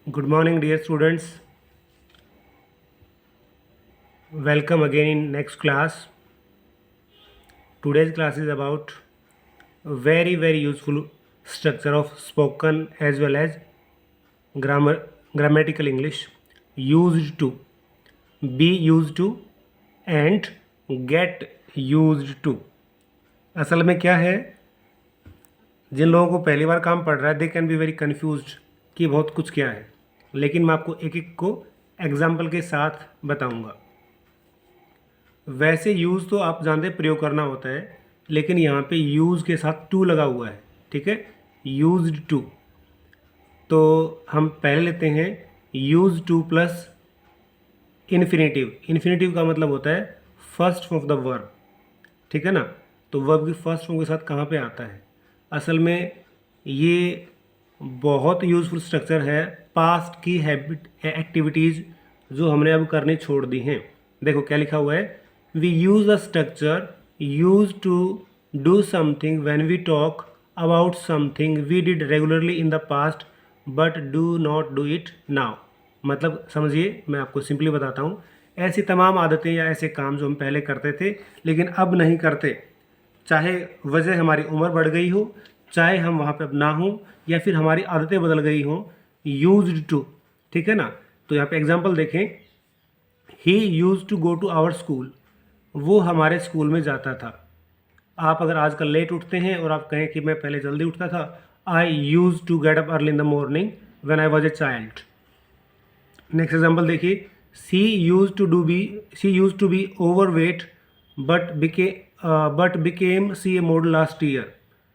Good morning, dear students. Welcome again in next class. Today's class is about a very useful structure of spoken as well as grammatical English. Used to, be used to, and get used to. असल में क्या है, जिन लोगों को पहली बार काम पढ़ रहा है they can be very confused कि बहुत कुछ क्या है, लेकिन मैं आपको एक एक को एग्जाम्पल के साथ बताऊंगा। वैसे यूज़ तो आप जानते हैं प्रयोग करना होता है, लेकिन यहाँ पे यूज़ के साथ टू लगा हुआ है, ठीक है, यूज्ड टू। तो हम पहले लेते हैं use to plus infinitive. Infinitive का मतलब होता है first form of the verb, ठीक है ना। तो वर्ब की फर्स्ट फॉर्म के साथ कहाँ पे आता है? असल में ये बहुत यूज़फुल स्ट्रक्चर है पास्ट की हैबिट एक्टिविटीज़ जो हमने अब करनी छोड़ दी हैं। देखो क्या लिखा हुआ है, we use the structure use to do something when we talk about something we did regularly in the past but do not do it now. मतलब समझिए, मैं आपको सिंपली बताता हूँ, ऐसी तमाम आदतें या ऐसे काम जो हम पहले करते थे लेकिन अब नहीं करते, चाहे वजह हमारी उम्र बढ़ गई हो, चाहे हम वहाँ पे अब ना हो, या फिर हमारी आदतें बदल गई हों, यूज्ड टू, ठीक है ना। तो यहाँ पे एग्जांपल देखें, he used to go to our school, वो हमारे स्कूल में जाता था। आप अगर आजकल लेट उठते हैं और आप कहें कि मैं पहले जल्दी उठता था, I use to get up early in the morning when I was a child. Next example देखिए, she used to be overweight but became she a model last year.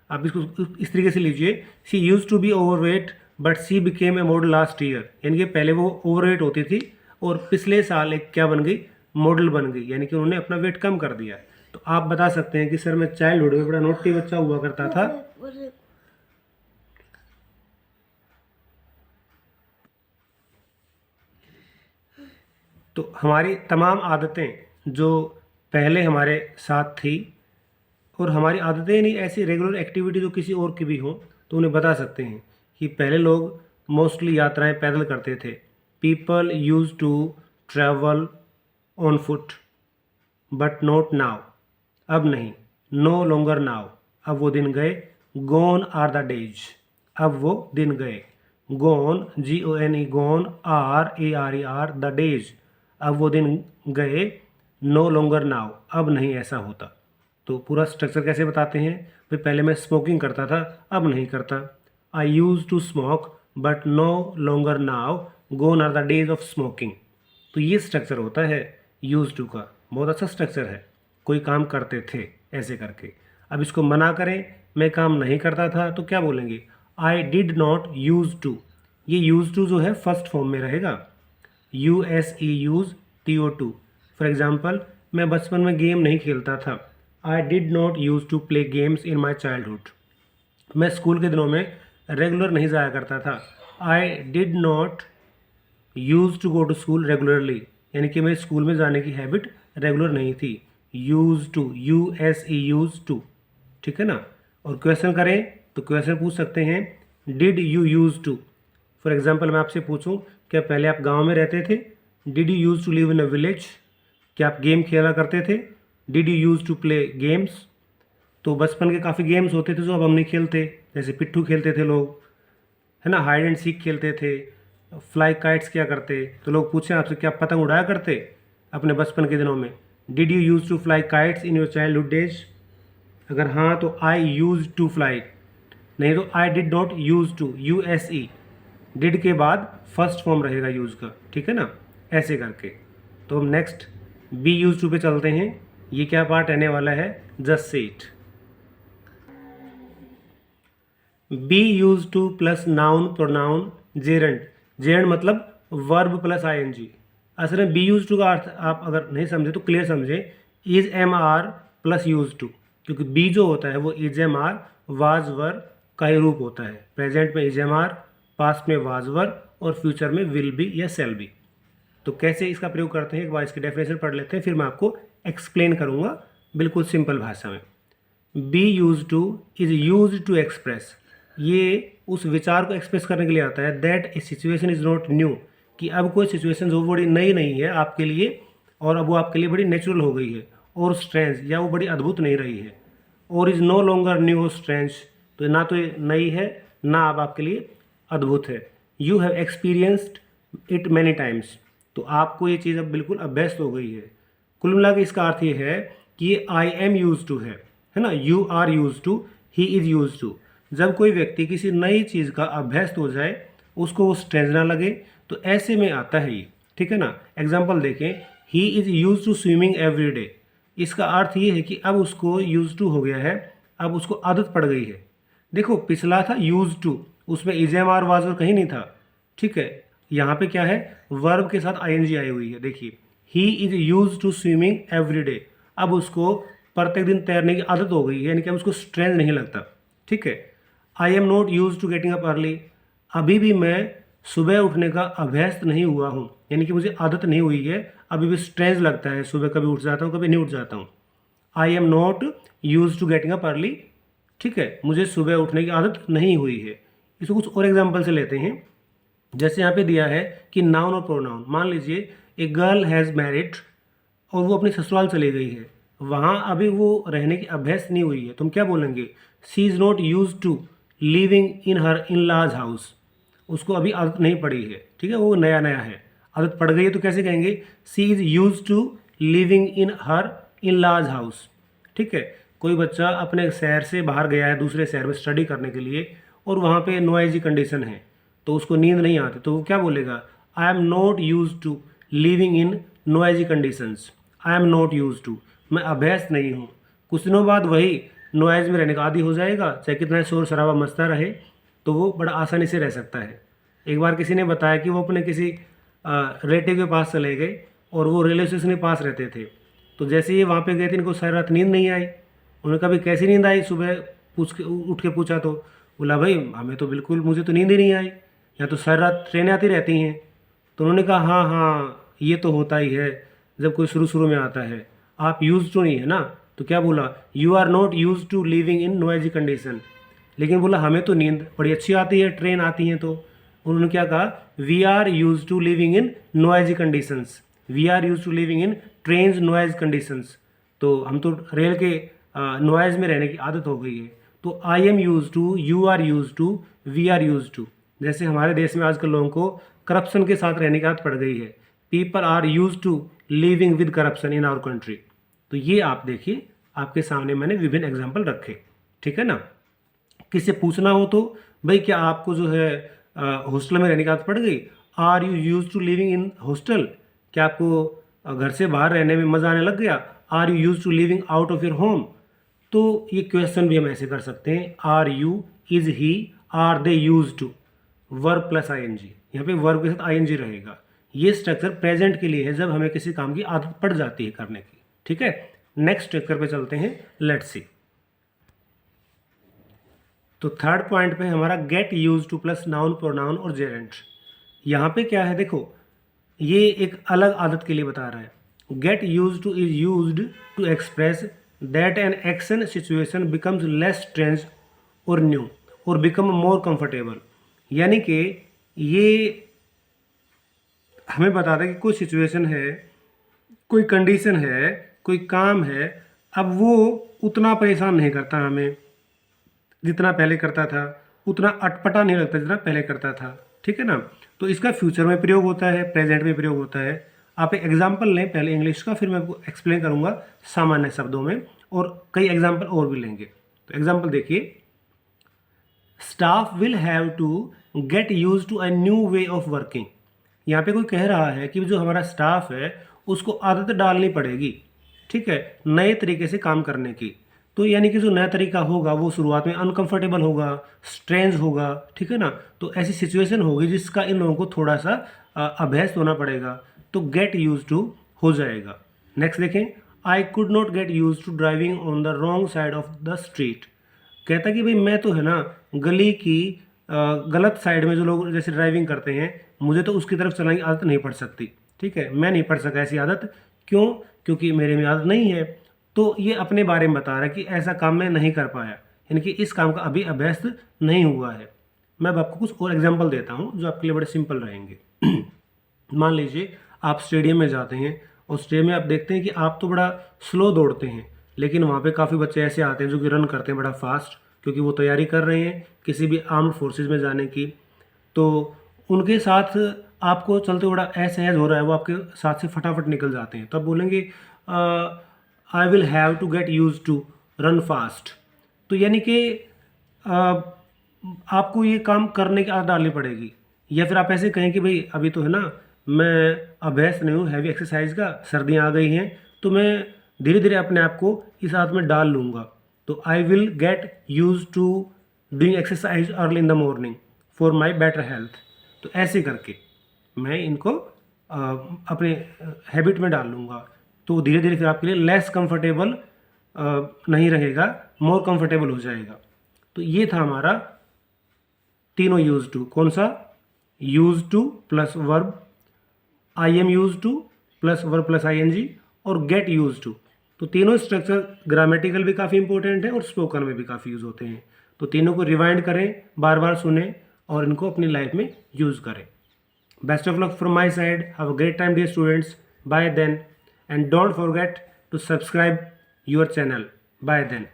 आप इसको इस तरीके से लीजिए, she used to be overweight but she became a model last year, यानी कि पहले वो ओवर वेट होती थी और पिछले साल एक क्या बन गई, मॉडल बन गई, यानी कि उन्होंने अपना वेट कम कर दिया। तो आप बता सकते हैं कि सर मैं चाइल्डहुड में बड़ा नोटी बच्चा हुआ करता था, तो हमारी तमाम आदतें जो पहले हमारे साथ थी और हमारी आदतें नहीं ऐसी रेगुलर एक्टिविटी जो किसी और की भी हो, तो उन्हें बता सकते हैं कि पहले लोग मोस्टली यात्राएं पैदल करते थे। People use to travel on foot but not now, अब नहीं, नो लॉन्गर नाउ, अब वो दिन गए। गोन आर द डेज, अब वो दिन गए। Gone GONE, gone RARER, the days, अब वो दिन गए। नो लॉन्गर नाउ, अब नहीं ऐसा होता। तो पूरा स्ट्रक्चर कैसे बताते हैं, भाई पहले मैं स्मोकिंग करता था, अब नहीं करता। I use to smoke but no longer now, gone are the days of smoking. तो ये स्ट्रक्चर होता है यूज टू का, बहुत अच्छा स्ट्रक्चर है। कोई काम करते थे ऐसे करके। अब इसको मना करें, मैं काम नहीं करता था, तो क्या बोलेंगे, I did not use to. ये यूज टू जो है फर्स्ट फॉर्म में रहेगा, USE, use TO2। For example, मैं बचपन में गेम नहीं खेलता था, I did not use to play games in my childhood. मैं स्कूल के दिनों में रेगुलर नहीं जाया करता था, I did not use to go to school regularly, यानी कि मेरी स्कूल में जाने की हैबिट रेगुलर नहीं थी। Use to, USE, use to, ठीक है ना। और क्वेश्चन करें तो क्वेश्चन पूछ सकते हैं, did you use to. For example मैं आपसे पूछूं, क्या पहले आप गांव में रहते थे? Did you use to live in a village? क्या आप गेम खेला करते थे? Did you use to play games? तो बचपन के काफ़ी गेम्स होते थे जो अब हम नहीं खेलते, जैसे पिट्ठू खेलते थे लोग, है ना, हाइड एंड सीक खेलते थे, फ्लाई काइट्स क्या करते। तो लोग पूछें आपसे, क्या पतंग उड़ाया करते अपने बचपन के दिनों में? Did you use to fly kites in your childhood days? अगर हाँ तो आई यूज टू फ्लाई, नहीं तो I did not use to, USE। Did के बाद फर्स्ट फॉर्म रहेगा यूज का, ठीक है ना, ऐसे करके। तो हम नेक्स्ट बी यूज टू पे चलते हैं। ये क्या पार्ट रहने वाला है, just say it. B use to plus noun pronoun Geraint. Geraint मतलब वर्ब प्लस ING। असल में बी यूज टू का अर्थ आप अगर नहीं समझे तो क्लियर समझे, is MR plus use to, क्योंकि बी जो होता है वो इज MR वाज वर का ही रूप होता है। प्रेजेंट में इज MR, पास्ट में वाज वर और फ्यूचर में विल बी या सेल बी। तो कैसे इसका प्रयोग करते हैं, एक बार इसकी डेफिनेशन पढ़ लेते हैं, फिर मैं आपको एक्सप्लेन करूंगा बिल्कुल सिंपल भाषा में। Be use to is use to express, ये उस विचार को एक्सप्रेस करने के लिए आता है that A situation is not new, कि अब कोई सिचुएशन जो बड़ी नई नहीं है आपके लिए और अब वो आपके लिए बड़ी नेचुरल हो गई है, और स्ट्रेंज या वो बड़ी अद्भुत नहीं रही है, और इज़ नो लॉन्गर न्यू और स्ट्रेंज, तो ना तो ये नई है ना अब आपके लिए अद्भुत है। You have experienced it many times, तो आपको ये चीज़ अब बिल्कुल अभ्यस्त हो गई है। कुल मिला के इसका अर्थ ये है कि ये आई एम यूज टू है ना, you are use to, he is use to. जब कोई व्यक्ति किसी नई चीज़ का अभ्यस्त हो जाए, उसको वो स्ट्रेंज ना लगे, तो ऐसे में आता है ये, ठीक है ना। एग्जाम्पल देखें, he is use to swimming every day, इसका अर्थ ये है कि अब उसको यूज टू हो गया है, अब उसको आदत पड़ गई है। देखो पिछला था यूज टू, उसमें इज एम आर वाज और कहीं नहीं था, ठीक है। यहाँ पे क्या है, वर्ब के साथ आईएनजी आई हुई है। देखिए, he is use to swimming every day, अब उसको प्रत्येक दिन तैरने की आदत हो गई है, यानी कि अब उसको स्ट्रेंथ नहीं लगता, ठीक है। I am not use to getting up early, अभी भी मैं सुबह उठने का अभ्यस्त नहीं हुआ हूँ, यानी कि मुझे आदत नहीं हुई है, अभी भी स्ट्रेंथ लगता है, सुबह कभी उठ जाता हूँ कभी नहीं उठ जाता हूँ। I am not use to getting up early, ठीक है, मुझे सुबह उठने की आदत नहीं हुई है। इसको कुछ और एग्जाम्पल से लेते हैं। जैसे यहाँ पे दिया है कि नाउन और प्रोनाउन, मान लीजिए ए गर्ल हैज़ मैरिड और वो अपने ससुराल चली गई है, वहाँ अभी वो रहने की अभ्यस्त नहीं हुई है, तुम क्या बोलेंगे, she is not use to living in her in large house, उसको अभी आदत नहीं पड़ी है, ठीक है, वो नया नया है। आदत पड़ गई है तो कैसे कहेंगे, she is use to living in her in large house, ठीक है। कोई बच्चा अपने शहर से बाहर गया है दूसरे शहर में स्टडी करने के लिए, और वहाँ पे नॉइजी कंडीशन है, तो उसको नींद नहीं आती, तो वो क्या बोलेगा, I am not use to living in noisy conditions, I am not use to, मैं अभ्यस्त नहीं हूँ। कुछ दिनों बाद वही नॉइज में रहने का आदी हो जाएगा, चाहे कितना शोर शराबा मचता रहे, तो वो बड़ा आसानी से रह सकता है। एक बार किसी ने बताया कि वो अपने किसी रिलेटिव के पास चले गए, और वो रेलवे स्टेशन के पास रहते थे, तो जैसे ही वहाँ पे गए थे इनको सारी रात नींद नहीं आई। उन्होंने कहा भाई कैसी नींद आई, सुबह पूछ के उठ के पूछा तो बोला भाई हमें तो बिल्कुल, मुझे तो नींद ही नहीं आई, यहाँ तो सारी रात ट्रेनें आती रहती हैं। तो उन्होंने कहा हाँ हाँ ये तो होता ही है जब कोई शुरू शुरू में आता है, आप यूज टू नहीं है ना। तो क्या बोला, you are not use to living in noisy condition, लेकिन बोला हमें तो नींद बड़ी अच्छी आती है, ट्रेन आती हैं। तो उन्होंने क्या कहा, we are use to living in noisy conditions, we are use to living in trains noise conditions, तो हम तो रेल के नॉइज में रहने की आदत हो गई है। तो I am use to, you are use to, we are use to. जैसे हमारे देश में आजकल लोगों को करप्शन के साथ रहने की आदत पड़ गई है, people are use to living with corruption in our country. तो ये आप देखिए, आपके सामने मैंने विभिन्न एग्जाम्पल रखे, ठीक है ना। किसी से पूछना हो तो भाई क्या आपको जो है हॉस्टल में रहने की आदत पड़ गई, are you use to living in hostel, क्या आपको घर से बाहर रहने में मज़ा आने लग गया, are you use to living out of your home. तो ये क्वेश्चन भी हम ऐसे कर सकते हैं, are you, is he, are they use to, verb plus I N G, यहाँ पे वर्ब के साथ आई एन जी रहेगा। ये स्ट्रक्चर प्रेजेंट के लिए है, जब हमें किसी काम की आदत पड़ जाती है करने की, ठीक है। नेक्स्ट स्ट्रक्चर पे चलते हैं, लेट्स सी। तो थर्ड पॉइंट पे हमारा get use to plus noun pronoun और जेरेंट। यहाँ पे क्या है देखो, ये एक अलग आदत के लिए बता रहा है। Get use to is used to express that an action situation becomes less strange और न्यू और बिकम मोर कंफर्टेबल, यानी कि ये हमें बताता है कि कोई सिचुएशन है, कोई कंडीशन है, कोई काम है, अब वो उतना परेशान नहीं करता हमें जितना पहले करता था, उतना अटपटा नहीं लगता जितना पहले करता था, ठीक है ना। तो इसका फ्यूचर में प्रयोग होता है, प्रेजेंट में प्रयोग होता है। आप एक एग्जाम्पल लें पहले इंग्लिश का, फिर मैं आपको एक्सप्लेन करूंगा सामान्य शब्दों में, और कई एग्जाम्पल और भी लेंगे। तो एग्जाम्पल देखिए, staff will have to get use to a new way of working. यहाँ पे कोई कह रहा है कि जो हमारा स्टाफ है उसको आदत डालनी पड़ेगी, ठीक है, नए तरीके से काम करने की। तो यानी कि जो नया तरीका होगा वो शुरुआत में अनकंफर्टेबल होगा, स्ट्रेंज होगा, ठीक है ना। तो ऐसी सिचुएशन होगी जिसका इन लोगों को थोड़ा सा अभ्यस्त होना पड़ेगा, तो गेट यूज टू हो जाएगा। नेक्स्ट देखें, I could not get use to driving on the wrong side of the street. कहता कि भाई मैं तो है ना गली की गलत साइड में जो लोग जैसे ड्राइविंग करते हैं, मुझे तो उसकी तरफ चलाने की आदत नहीं पड़ सकती, ठीक है, मैं नहीं पड़ सका ऐसी आदत। क्यों? क्योंकि मेरे में आदत नहीं है। तो ये अपने बारे में बता रहा है कि ऐसा काम मैं नहीं कर पाया, यानी कि इस काम का अभी अभ्यस्त नहीं हुआ है। मैं अब आपको कुछ और एग्जांपल देता हूँ जो आपके लिए बड़े सिंपल रहेंगे। मान लीजिए आप स्टेडियम में जाते हैं और स्टेडियम में आप देखते हैं कि आप तो बड़ा स्लो दौड़ते हैं, लेकिन वहाँ पे काफ़ी बच्चे ऐसे आते हैं जो कि रन करते हैं बड़ा फास्ट, क्योंकि वो तैयारी कर रहे हैं किसी भी आर्म्ड फोर्सेज में जाने की। तो उनके साथ आपको चलते हुए बड़ा असहज हो रहा है, वो आपके साथ से फटाफट निकल जाते हैं, तब बोलेंगे I will have to get use to run fast. तो यानी कि आपको ये काम करने की आदत डालनी पड़ेगी। या फिर आप ऐसे कहें कि भाई अभी तो है ना, मैं अभ्यस्त नहीं हूँ हैवी एक्सरसाइज का, सर्दियाँ आ गई हैं, तो मैं धीरे धीरे अपने आप को इस आदत में डाल लूँगा। तो I will get use to doing exercise early in the morning for my better health. तो ऐसे करके मैं इनको अपने हैबिट में डाल लूँगा, तो धीरे धीरे फिर आपके लिए लेस कंफर्टेबल नहीं रहेगा, मोर कंफर्टेबल हो जाएगा। तो ये था हमारा तीनों यूज टू। कौन सा? Use to plus verb, I am use to plus verb plus I N G, और गेट यूज टू। तो तीनों स्ट्रक्चर ग्रामेटिकल भी काफ़ी इंपॉर्टेंट है और स्पोकन में भी काफ़ी यूज़ होते हैं। तो तीनों को रिवाइंड करें, बार बार सुने और इनको अपनी लाइफ में यूज़ करें। Best of luck from my side. Have a great time, dear students. Bye then. And don't forget to subscribe your channel. Bye then.